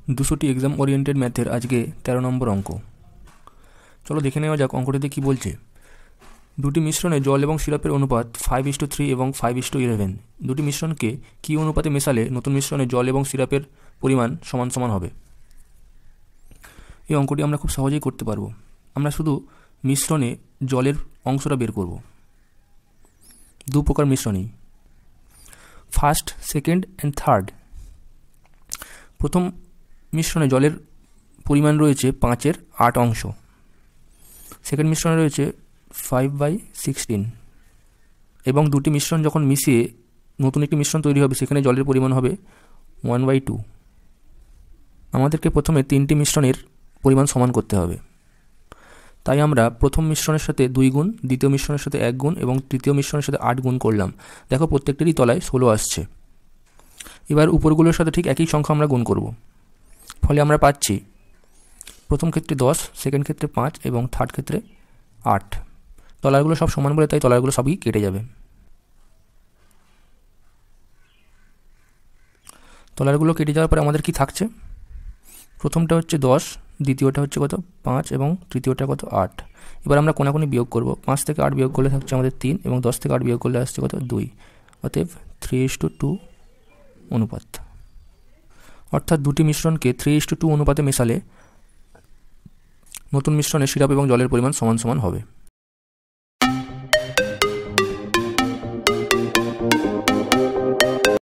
200টি exam oriented ম্যাথের আজকে 13 নম্বর অঙ্ক। চলো দেখে নেওয়া যাক অঙ্কটিতে কী বলছে। দুটি মিশ্রণে জল এবং সিরাপের অনুপাত 5:3 এবং 5:11। দুটি মিশ্রণকে কী অনুপাতে মেশালে নতুন মিশ্রণে জল এবং সিরাপের পরিমাণ সমান সমান হবে? এই অঙ্কটি আমরা খুব সহজেই করতে পারবো। আমরা শুধু মিশ্রণে জলের অংশটা বের করব। দু প্রকার মিশ্রণই, ফার্স্ট, সেকেন্ড অ্যান্ড থার্ড। প্রথম মিশ্রণে জলের পরিমাণ রয়েছে 5-এর 8 অংশ। সেকেন্ড মিশ্রণে রয়েছে 5/16। এবং দুটি মিশ্রণ যখন মিশিয়ে নতুন একটি মিশ্রণ তৈরি হবে, সেখানে জলের পরিমাণ হবে 1/2। আমাদেরকে প্রথমে 3টি মিশ্রণের পরিমাণ সমান করতে হবে। তাই আমরা প্রথম মিশ্রণের সাথে 2 গুণ, দ্বিতীয় মিশ্রণের সাথে 1 গুণ এবং তৃতীয় মিশ্রণের সাথে 8 গুণ করলাম। দেখো প্রত্যেকটিরই তলায় 16 আসছে। এবার উপরগুলোর সাথে ঠিক একই সংখ্যা আমরা গুণ করব। ফলে আমরা পাচ্ছি প্রথম ক্ষেত্রে 10, সেকেন্ড ক্ষেত্রে 5 এবং থার্ড ক্ষেত্রে 8। তলারগুলো সব সমান বলে তাই তলারগুলো সবই কেটে যাবে। তলারগুলো কেটে যাওয়ার পরে আমাদের কি থাকছে? প্রথমটা হচ্ছে 10, দ্বিতীয়টা হচ্ছে কত 5 এবং তৃতীয়টা কত 8। এবার আমরা কোনাকুনি বিয়োগ করব। 5 থেকে 8 বিয়োগ করলে থাকছে আমাদের 3 এবং 10 থেকে 8 বিয়োগ করলে আসছে কত 2। অতএব 3:2 অনুপাত। অর্থাৎ দুটি মিশ্রণকে 3:2 অনুপাতে মেশালে নতুন মিশ্রণে সিরাপ এবং জলের পরিমাণ সমান সমান হবে।